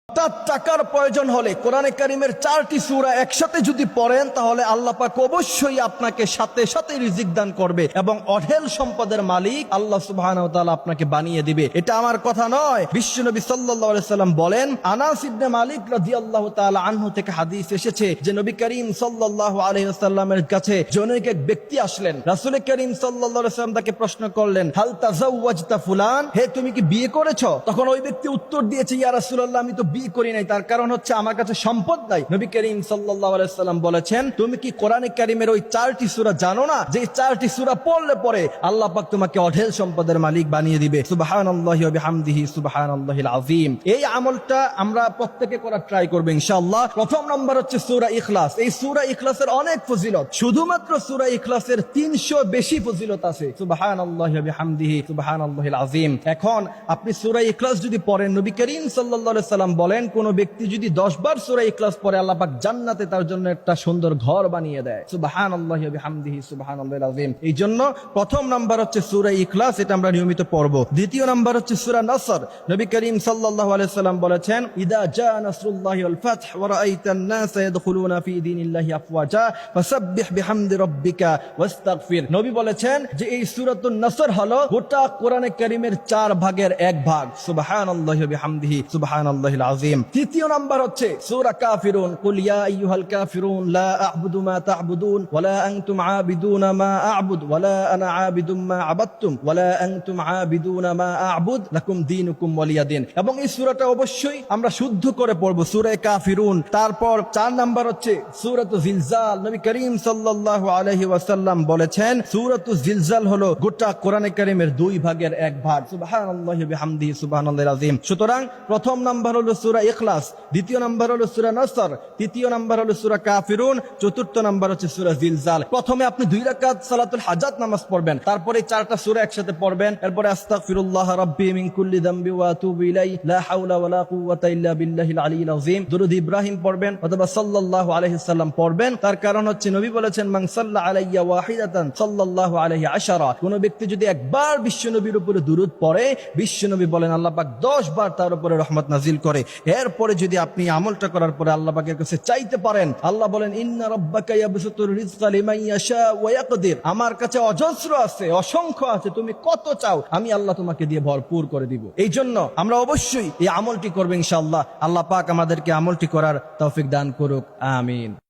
টাকার প্রয়োজন হলে কোরআনে কারিমের 4টি সূরা একসাথে যদি পড়েন তাহলে আল্লাহ পাক অবশ্যই আপনাকে সাথে সাথে রিজিক দান করবে এবং অঢেল সম্পদের মালিক আল্লাহ সুবহানাহু ওয়া তাআলা আপনাকে বানিয়ে দিবে। এটা আমার কথা নয়, বিশ্বনবী সাল্লাল্লাহু আলাইহি সাল্লাম বলেন, আনাস ইবনে মালিক রাদিয়াল্লাহু তাআলা আনহু থেকে হাদিস এসেছে যে নবী করিম সাল্লাল্লাহু আলাইহি ওয়াসাল্লামের কাছে জনৈক এক ব্যক্তি আসলেন। রাসূল করিম সাল্লাল্লাহু আলাইহি ওয়াসাল্লাম তাকে প্রশ্ন করলেন, হাল তাযাওয়াজতা ফুলান, হে তুমি কি বিয়ে করেছো? তখন ওই ব্যক্তি উত্তর দিয়েছে, ইয়া রাসূলুল্লাহ আমি তো বিয়ে করি নাই, তার কারণ হচ্ছে আমার কাছে সম্পদ নাই। নবী করিম সাল্লাল্লাহু আলাইহি ওয়াসাল্লাম বলেছেন, তুমি কি কোরআনে কারিমের ওই 4টি সূরা জানো না যে 4টি সূরা পড়লে পরে আল্লাহ পাক তোমাকে অঢেল সম্পদের মালিক বানিয়ে দিবে। সুবহানাল্লাহি ওয়া বিহামদিহি সুবহানাল্লাহিল আযীম। এই আমলটা আমরা প্রত্যেকে করার ট্রাই করব ইনশাআল্লাহ। প্রথম নাম্বার হচ্ছে সূরা ইখলাস। এই সূরা ইখলাসের অনেক ফজিলত, শুধুমাত্র সূরা ইখলাসের 300 বেশি ফজিলত আছে। সুবহানাল্লাহি ওয়া বিহামদিহি সুবহানাল্লাহিল আযীম। এখন আপনি সূরা ইখলাস যদি পড়েন, নবী করিম সাল্লাল্লাহু আলাইহি সাল্লাম বলেন, কোন ব্যক্তি যদি 10 বার সূরা ইখলাস পড়ে আল্লাহ পাক জান্নাতে তার জন্য একটা সুন্দর ঘর বানিয়ে দেয়। সুবহানাল্লাহি ওয়া বিহামদিহি সুবহানাল্লাহিল আযীম। এই জন্য প্রথম নাম্বার হচ্ছে সূরা ইখলাস, এটা আমরা নিয়মিত পড়ব। দ্বিতীয় নাম্বার হচ্ছে সূরা নসর। নবী করিম সাল্লাল্লাহু আলাইহি সাল্লাম বলেছেন, ইদা জা নাসরুল্লাহি ওয়াল ফাতহ ওয়া রাআইতান নাসা ইয়াদখুলুনা ফি দীনিল্লাহি আফওয়াজা ফাসাব্বিহ বিহামদি রাব্বিকা ওয়াস্তাগফির। নবী বলেছেন যে এই সূরাতুন নসর হলো গোটা কোরআনে কারীমের 4 ভাগের 1 ভাগ। সুবহানাল্লাহি ওয়া বিহামদিহি সুবহানাল্লাহিল আযীম। তৃতীয় নাম্বার হচ্ছে সূরা কাফিরুন, কুল ইয়া আইয়ুহাল কাফিরুন লা আ'বুদু মা তা'বুদুন ওয়া লা আনতুম আ'বিদুনা মা আ'বুদ ওয়া লা আনা আ'বিদুম মা আ'বাদতুম ওয়া লা আনতুম আ'বিদুনা মা আ'বুদ লাকুম দীনুকুম ওয়ালিয়া দীন। এবং এই সূরাটা অবশ্যই আমরা শুদ্ধ করে পড়ব, সূরা কাফিরুন। তারপর 4 নাম্বার হচ্ছে সূরাতুল জিলজাল। নবী করিম সাল্লাল্লাহু আলাইহি ওয়াসাল্লাম বলেছেন, সূরাতুল জিলজাল হলো গোটা কোরআনে কারীমের 2 ভাগের 1 ভাগ। সুবহানাল্লাহি ওয়া বিহামদিহি সুবহানাল্লাহিল আযীম। সুতরাং প্রথম নাম্বার হলো সূরা ইখলাস, দ্বিতীয় নাম্বার হলো সূরা নসর, তৃতীয় নাম্বার হলো সূরা কাফিরুন, চতুর্থ নাম্বার হচ্ছে সূরা জিলজাল। প্রথমে আপনি 2 রাকাত সালাতুল হাজাত নামাজ পড়বেন, তারপরে 4টা সূরা একসাথে পড়বেন, এরপরে আস্তাগফিরুল্লাহ রাব্বি মিন কুল্লি যামবি ওয়া আতুবু ইলাইহি লা হাওলা ওয়া লা কুওয়াতা ইল্লা বিল্লাহিল আলিয়্যিল আযীম। দুরূদ ইব্রাহিম পড়বেন অথবা সাল্লাল্লাহু আলাইহি সাল্লাম পড়বেন। তার কারণ হচ্ছে নবী বলেছেন, মান সাল্লা আলাইয়া ওয়াহিদাতান সাল্লাল্লাহু আলাইহি আশারা। কোন ব্যক্তি যদি একবার বিশ্বনবীর উপরে দুরূদ পড়ে, বিশ্বনবী বলেন আল্লাহ পাক 10 বার তার উপরে রহমত নাজিল করে। এরপরে যদি আপনি আমলটা করার পরে আল্লাহ পাকের কাছে চাইতে পারেন, আল্লাহ বলেন, ইন্না রাব্বাকা ইয়াবসুতুর রিজকা লিমান ইয়াশা ওয়া ইয়াকদির। আমার কাছে অজস্র আছে, অসংখ্য আছে, তুমি কত চাও আমি আল্লাহ তোমাকে দিয়ে ভরপুর করে দিব। এই জন্য আমরা অবশ্যই এই আমলটি করব ইনশাআল্লাহ। আল্লাহ পাক আমাদেরকে আমলটি করার তৌফিক দান করুক, আমিন।